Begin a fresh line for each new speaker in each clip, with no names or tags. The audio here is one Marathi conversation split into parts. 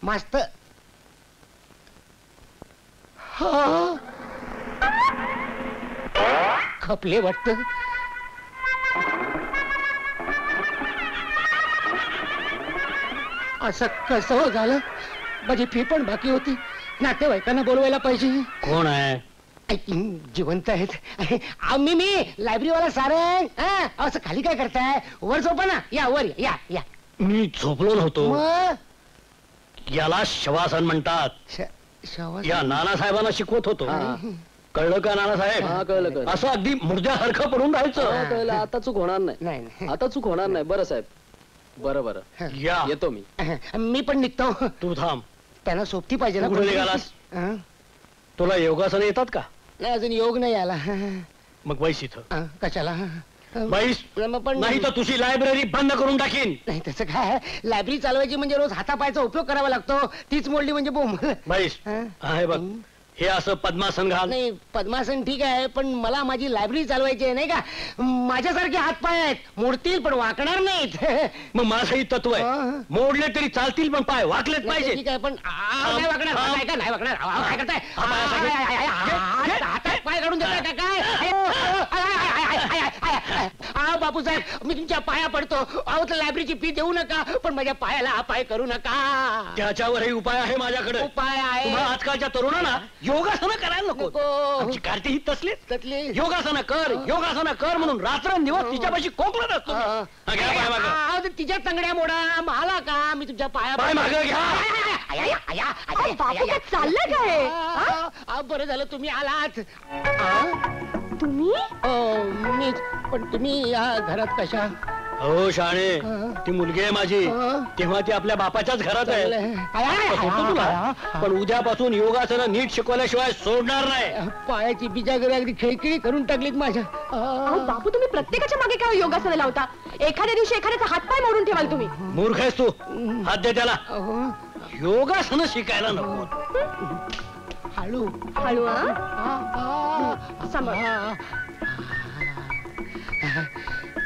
मस्त. खपले वाटत. असं कसं हो झालं? माझी फी पण बाकी होती. नातेवाईकांना बोलवायला पाहिजे.
कोण आहे?
जिवंत आहेत. मी लायब्ररीवाला सारंग. असं खाली काय करताय? वर झोपा ना. या वर या या.
मी झोपलो नव्हतो.
मग
याला शवासन म्हणतात. या नानासाहेबांना शिकवत होतो. कळलं का नानासाहेब?
कळलं.
असं अगदी मुर्द्यासारखं पडून राहायचं.
कळलं. आता चूक होणार नाही.
नाही
आता चूक होणार नाही. बरं साहेब. बरं
या
येतो मी.
मी पण निघतो.
तू थांब.
त्यांना सोबती पाहिजे ना.
कुठे निघालास?
हं?
तुला योगासन येतात का?
नाही अजून योग नाही आला.
मग बैस इथं.
कशाला?
बैस.
पण
नाही तर तुझी लायब्ररी बंद करून टाकीन.
नाही तसं काय. लायब्ररी चालवायची म्हणजे रोज हातापायचा उपयोग करावा लागतो. तीच मोडली म्हणजे बोंब.
बैस. आहे बघ, हे असं पद्मासन घाल.
नाही पद्मासन ठीक आहे, पण मला माझी लायब्ररी चालवायची आहे नाही का. माझ्यासारखे हातपाय आहेत. मोडतील पण वाकणार नाहीत.
मग माझंही तत्व आहे. मोडले तरी चालतील पण पाय वाकलेच पाहिजे.
ठीक आहे पण नाही वाकणार. नाही वाकणार. काय करताय? हातात पाय काढून देताय का काय? बापूसाहेब मी तुमच्या पाया पडतो. अहो तर लायब्ररीची फी देऊ नका, पण माझ्या पायाला अपाय करू नका.
त्याच्यावरही उपाय आहे माझ्याकडे.
उपाय आहे?
तुम्हाला आजकालच्या तरुणांना योगासनं करायला नको. आमची कार्ती ही तसलीच. योगासनं कर म्हणून रात्रंदिवस तिच्यापाशी कोकलत असतो.
तिच्या तंगड्या मोडा. मला का? मी तुमच्या पाया
मागं घ्या.
चाललंय काय?
बरं झालं तुम्ही आलात.
तुम्ही?
मीच. पण तुम्ही या घरात कशा?
हो शाणे, ती मुलगी आहे माझी. तेव्हा ती आपल्या बापाच्याच घरात आहे. तुला पण उद्यापासून योगासनं नीट शिकवल्याशिवाय सोडणार नाही.
पायाची बिजागरी अगदी खिळखिळी करून टाकलीत माझ्या.
बापू तुम्ही प्रत्येकाच्या मागे काय योगासनं लावता? एखाद्या दिवशी एखाद्याचा हातपाय मोडून ठेवाल तुम्ही.
मूर्ख आहेस तू. हात दे त्याला. योगासनं शिकायला नको.
हळू
हळू.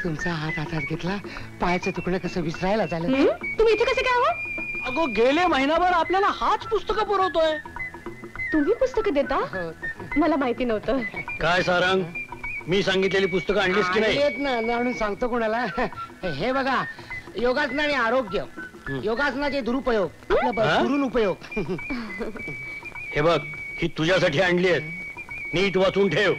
तुमचा हात हातात घेतला. पायाचं तुकडं कसं विसरायला झालं.
तुम्ही इथे कसे काय हो?
अगो गेले महिनाभर आपल्याला हाच पुस्तकं पुरवतोय.
तुम्ही पुस्तकं देता? मला माहिती नव्हतं.
काय सारंग, मी सांगितलेली पुस्तकं आणलीस की नाही?
येत ना आणून सांगतो कोणाला. हे बघा, योगासन आणि आरोग्य. योगासनाचे दुरुपयोग, दुरून उपयोग.
हे बघ, ही तुझ्यासाठी आणली आहेत. नीट वाचून ठेव.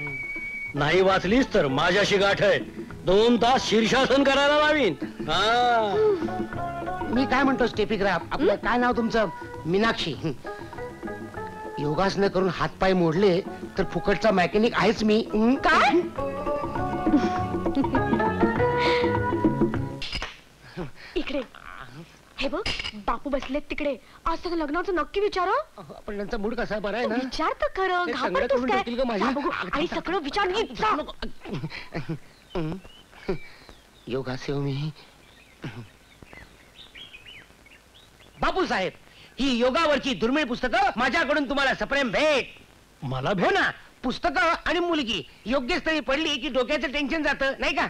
नाही वाचलीस तर माझ्याशी गाठ आहे. 2 तास शीर्षासन करायला लावीन.
मी काय म्हणतो स्टेपिग्राफ, आपलं काय नाव तुमचं? मीनाक्षी. योगासनं करून हातपाय मोडले तर फुकटचा मेकॅनिक आहेच मी.
काय? इकडे हे बघ, बापू बसलेत तिकडे. आज त्याचं लग्नाचं नक्की विचार.
पण त्यांचा मूड कसा बरा आहे ना?
विचार तर खरं. घाबरतोस काय? आणि सगळं विचार नीट जा.
योगासेव मी. बापू साहेब, ही योगावरची दुर्मिळ पुस्तकं माझ्याकडून तुम्हाला सप्रेम भेट.
मला
भेट ना. पुस्तकं आणि मुलगी योग्य स्थळी पडली की डोक्याचं टेन्शन जातं नाही का.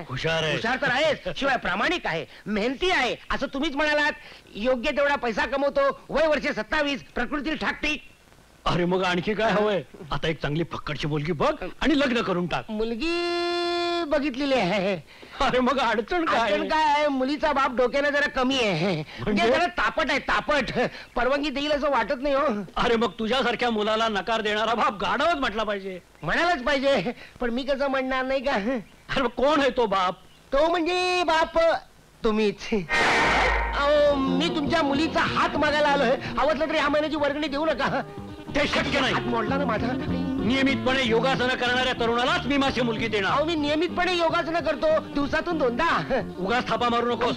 हुशार आहे.
हुशार तर आहेच, शिवाय प्रामाणिक आहे, मेहनती आहे असं तुम्हीच म्हणालात. योग्य तेवढा पैसा कमवतो. वय वर्ष 27. प्रकृती ठाकटीक.
अरे मग आणखी काय हवंय? आता एक चांगली फक्कडची मुलगी बघ आणि लग्न करून टाक.
मुलगी बघितलेली आहे.
अरे मग अडचण काय?
काय आहे, मुलीचा बाप डोक्याने जरा कमी आहे. म्हणजे जरा तापट आहे, तापट. परवानगी देईल असं वाटत नाही हो.
अरे मग तुझ्यासारख्या मुलाला नकार देणारा बाप गाढवच म्हटला पाहिजे.
म्हणायलाच पाहिजे, पण मी कसं म्हणणार नाही का.
अरे मग कोण आहे तो बाप?
तो म्हणजे बाप तुम्हीच. अहो, मी तुमच्या मुलीचा हात मागायला आलोय. हवं तर या महिन्याची वर्गणी देऊ नका.
ते शक्य नाही.
हात मोडला ना माझा.
नियमितपणे योगासनं करणाऱ्या तरुणालाच मी माझी मुलगी देणार.
अहो, मी नियमितपणे योगासनं करतो, दिवसातून 2दा.
उगाच थापा मारू नको.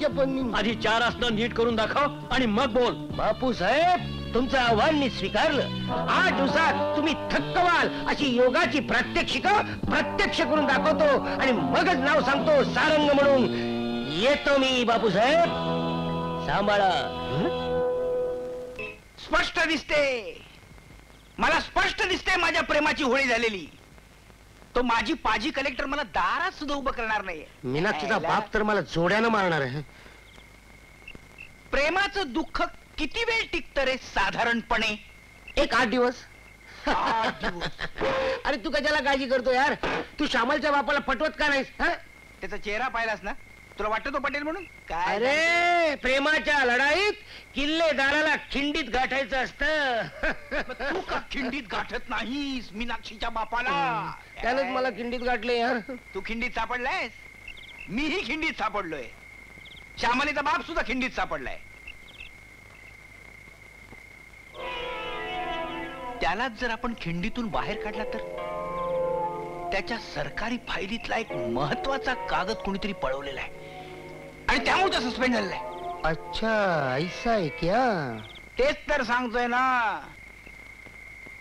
आधी 4 आसनं नीट करून दाखव आणि मग बोल.
बापू साहेब, तुमचं आव्हान मी स्वीकारलं. 8 दिवसात तुम्ही थक्क व्हाल अशी योगाची प्रात्यक्षिकं प्रत्यक्ष करून दाखवतो आणि मगच नाव सांगतो सारंग म्हणून. येतो मी बापू साहेब. सांभाळा.
स्पष्ट दिसते, मला स्पष्ट दिसते माझ्या प्रेमाची होळी झालेली. तो माझी पाजी कलेक्टर मला दारात सुद्धा उभं करणार नाहीये.
मीनाक्षीचा बाप तर मला जोड्यानं मारणार आहे.
प्रेमाचं दुःख किती वेळ टिकतं रे साधारणपणे?
एक 8 दिवस.
8 दिवस.
अरे तू कशाला काळजी करतो यार? तू श्यामलच्या बापाला पटवत का नाहीस?
त्याचा चेहरा पाहिलास ना, तुला वाटतं तो पटेल म्हणून? काय
अरे प्रेमाच्या लढाईत किल्लेदाराला खिंडीत गाठायचं असतं.
तू का खिंडीत गाठत नाहीस मीनाक्षीच्या बापाला?
त्यानंच मला खिंडीत गाठले यार.
तू खिंडीत सापडलायस, मीही खिंडीत सापडलोय, श्यामलीचा बाप सुद्धा खिंडीत सापडलाय. त्यालाच जर आपण खिंडीतून बाहेर काढला तर त्याच्या सरकारी फायलीतला एक महत्वाचा कागद कोणीतरी पळवलेला आहे आणि त्यामुळे तो सस्पेंड झालेला आहे.
अच्छा ऐसा है क्या?
तेच तर सांगतोय ना.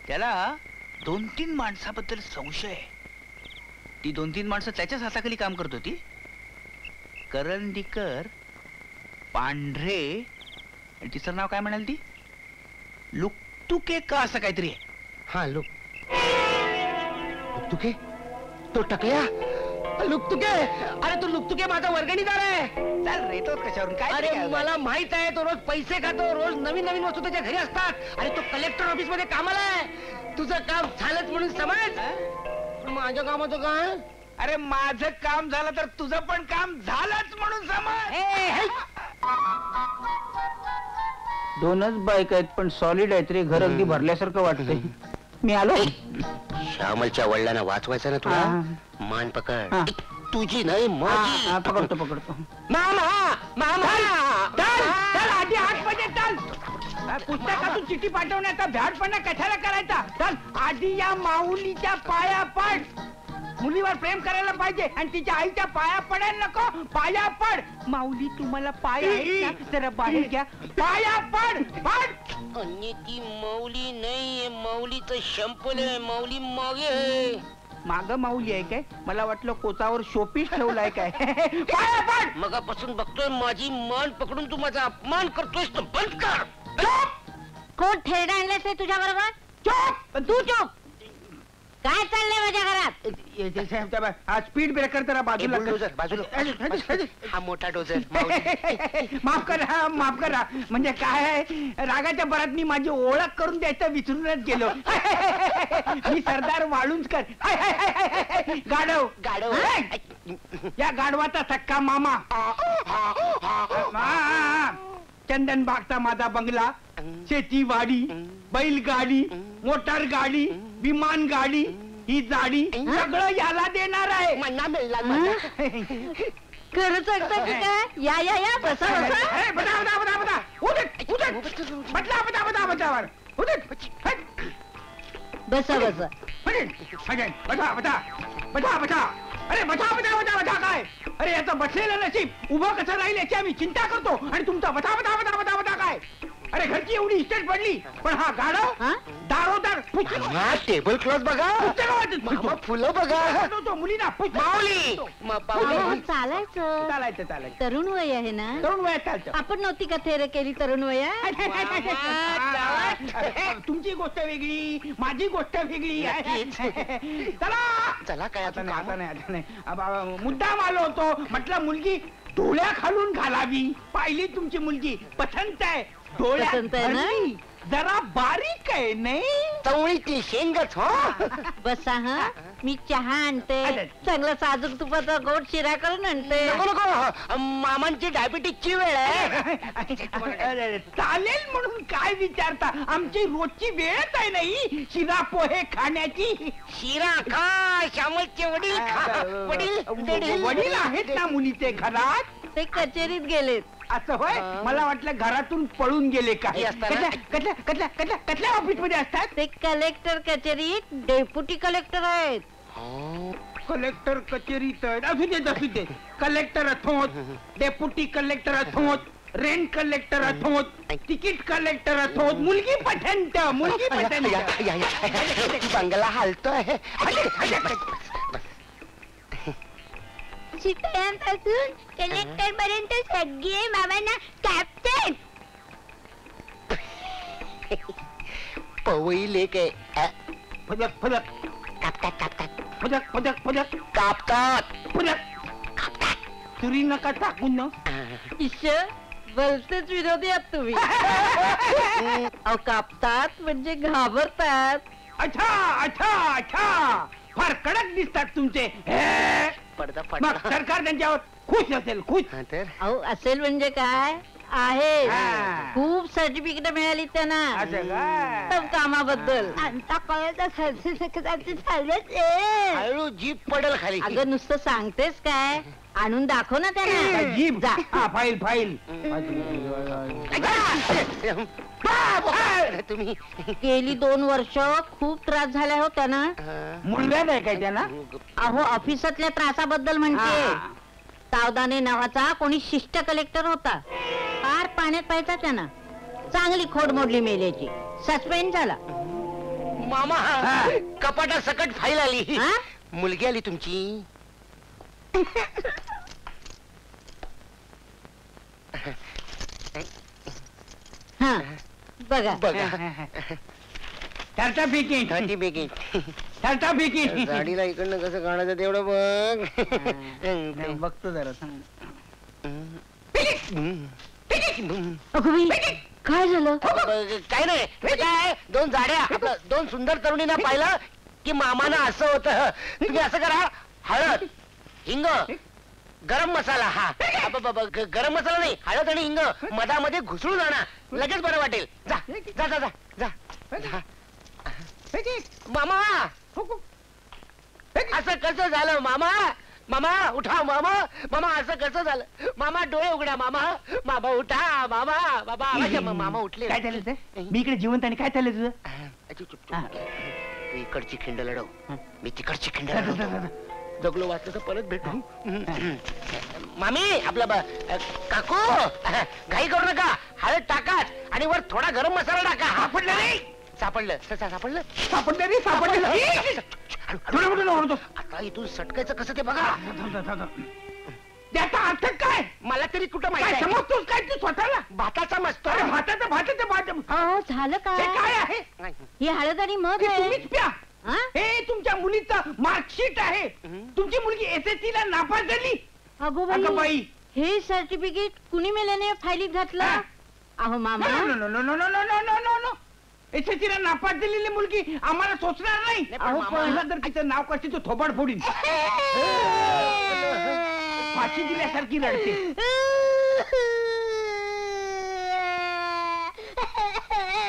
त्याला 2-3 माणसाबद्दल संशय आहे. ती 2-3 माणसं त्याच्याच हाताखाली काम करत होती. करंदीकर, पांढरे आणि तिचं नाव काय म्हणाल ती? लुकतुके का असं काहीतरी आहे.
हा लुकतुके? तो टकल्या लुकतुके? अरे तो लुकतुके माझा वर्गणीदार आहे.
चाल रे, तोच कशावरून काय?
अरे मला माहित आहे, तो रोज पैसे खातो, रोज नवीन नवीन वस्तू त्याच्या घरी असतात. अरे तो कलेक्टर ऑफिस मध्ये कामाला आहे. तुझं काम झालंच म्हणून समज. माझ्या कामाचं काय?
अरे माझं काम झालं तर तुझं पण काम झालंच म्हणून समज.
2च बाईक आहेत पण सॉलिड आहेत रे. घर अगदी भरल्यासारखं वाटतंय. मी आलो.
श्यामलच्या वडिलांना वाचवायचं ना तुला. मान पकड.
हा.
तुझी नाही माझी.
पकडतो पकडतो.
मामा मामा
चल आधी आतमध्ये चल. पुस्तकातून चिठ्ठी पाठवण्याचा भ्याडपणा कशाला करायचा? चल आधी या माऊलीच्या पाया पड. मुलीवर प्रेम करायला पाहिजे आणि तिच्या आईच्या पाया पडायला नको. पाया पड. माऊली तुम्हाला पाय आहेत ना? जरा बाहेर घ्या. पाया पड पड.
आणि ती मौली नाही, मौलीचं शंपल आहे. मौली मागे आहे.
माग माऊली आहे काय? मला वाटलं कोचावर शोपीस ठेवलाय काय. पाया पड.
मगापासून बघतोय माझी मान पकडून तू माझा अपमान करतोयस तर बंद कर.
कोण ठेरडा आणलेस रे तुझ्या बरोबर?
चुप.
तू चुप. काय चाललंय माझ्या घरात?
हा स्पीड ब्रेकर जरा बाजूला कर.
बुलडोझर, बाजूला. हा मोठा डोझर.
माफ करा माफ करा. म्हणजे काय आहे, रागाच्या भरात मी माझी ओळख करून द्यायचं विसरूनच गेलो. मी सरदार वाळुंजकर. गाढव
गाढव.
या गाढवाचा सक्का मामा. चंदन बागचा माझा बंगला, शेतीवाडी, बैलगाडी, मोटार गाडी, विमान गाडी, ही जाडी सगळं याला देणार आहे.
मन्ना मिळला माझा.
खरं सांगता की काय? या या या बसा बसा.
बता बता बता बता. उठट उठट. बदला बता बता बता. उठट.
बसा बसा.
बता बता बता बता. अरे बता बता बता बता काय? अरे याचं बसलेलं नशीब उभं कसं राहील याची आम्ही चिंता करतो आणि तुमचा बता बता बता बता बता काय? अरे घरची एवढी इस्टेट पडली पण हा गाढव दारोदार
टेबल क्लॉथ बघा. फुलं बघा.
तो मुलीना
माऊली.
चालायचं.
चालायचं चालायचं.
तरुण वय आहे ना?
तरुण वयात चालतं.
आपण नव्हती का थेर केली तरुण वयात?
तुमची गोष्ट वेगळी, माझी गोष्ट वेगळी आहे. चला
चला काय
आता नाही आता नाही आता नाही. मुद्दाम आलो होतो. म्हटलं मुलगी डोळ्या खालून घालावी. पाहिली तुमची मुलगी पसंत आहे. डोळ्यात
पसंत आहे ना?
भरली. जरा बारीक आहे नाही?
चवळीतली शेंगच हो.
बसा हा. मी चहा आणते. चांगला साजूक तुपाचा गोड शिरा करून आणते.
नको नको. मामांची डायबिटीसची वेळ आहे.
चालेल म्हणून काय विचारता? आमची रोजची वेळच आहे नाही शिरा पोहे खाण्याची.
शिरा खा. श्यामलचे वडील खा.
वडील आहेत ना मुलीचे घरात?
ते कचेरीत गेलेत.
असं होय? मला वाटलं घरातून पळून गेले का?
हे असताना?
कसल्या ऑफिस मध्ये असतात?
ते कलेक्टर कचेरीत डेप्युटी कलेक्टर आहेत.
कलेक्टर कचेरीत असू देत. कलेक्टर अथोत, डेप्युटी कलेक्टर अथोत, रेंट कलेक्टर अथोत, तिकीट कलेक्टर अथोत. मुलगी पठंत. मुलगी पठंत.
बंगला हालतोय.
शिकण्यापासून कलेक्टर पर्यंत सगळे मामांना कॅप्टन.
पवई लेक आहे.
फदक फदक. पदक पदक पदक
कापतात.
पदक तुरी नका टाकून ना.
ईश्वर भलतेच विरोधी आहात तुम्ही. अहो कापतात म्हणजे घाबरतात.
अच्छा अच्छा अच्छा फार कडक दिसतात तुमचे. हे.
पडदा
मग सरकार त्यांच्यावर खुश असेल, खुश.
तर
अहो असेल म्हणजे काय आहे.
हा.
खूप सर्टिफिकेट मिळाली त्यांना
असं काय?
उत्तम कामाबद्दल.
हळू जीप पडल खाली.
अगं नुसतं सांगतेस काय, आणून दाखव ना त्यांना.
जीप
जा.
हा, फाईल फाईल.
तुम्ही
गेली 2 वर्ष खूप त्रास झाला हो त्यांना.
मुलगा आहे काय त्यांना?
अहो ऑफिसातल्या त्रासाबद्दल म्हणते. सावधाने नावाचा कोणी शिष्ट कलेक्टर होता. फार पाण्यात पाहायचा त्यांना. चांगली खोड मोडली मेल्याची. सस्पेंड झाला.
मामा कपाटा सकट फाईल आली.
हा?
मुलगी आली तुमची.
हा बघा.
बघा
सर्टिफिकेट सर्टिफिकेट.
गाडीला इकडनं कसं काढायचं तेवढं बघ.
बघतो जरा सांग.
अगं बाई, काय झालं?
काय नाही हे काय 2 जाड्या आपलं 2 सुंदर तरुणींना पाहिलं की मामानं असं होतं. तुम्ही असं करा, हळद हिंग गरम मसाला. हा गरम मसाला नाही, हळद आणि हिंग मधामध्ये घुसळून आणा. लगेच बरं वाटेल. जा जा जा जा जा. मामा असं कसं झालं मामा? मामा उठा मामा. मामा असं कसं झालं? मामा डोळे उघडा मामा. मामा उठा मामा. बाबा आवाज आहे. मामा उठले.
काय झालं ते? मी इकडे जिवंत आणि काय चाललं तुझं?
तू इकडची खिंड लढव, मी तिकडची खिंड लढवतो. जगलो वाचलं तर परत भेटू. मामी आपला काकू घाई करू नका. हळद टाकाच आणि वर थोडा गरम मसाला टाका.
सापडलं नाही.
सापडलं सापडलं
सापडलं नाही. सापडलं.
आता इथून सटकायचं कसं ते बघा.
त्याचा अर्थ काय?
मला तरी कुठं
काय
माहिती.
समजतोस काय तू स्वतःला?
भाताचा मस्त.
अरे भाताचं भाताचं भात.
अहो झालं
हे
काय?
काय आहे?
ही हळद आणि मध
हे
आहे.
तुम्हीच प्या.
हा?
हे तुमच्या मुलीचं मार्कशीट आहे. तुमची मुलगी SSC ला नापास झाली.
अगो
अगं
बाई,
बाई.
हे सर्टिफिकेट कुणी मेल्याने फायलीत घातलं?
हा?
अहो मामा,
नो SSC ला नापास झालेली मुलगी आम्हाला सोचणार नाही.
अहो, पण-
तुला जर तिचं नाव कशी तू थोबाड फोडीन. फाशी दिल्यासारखी रडते.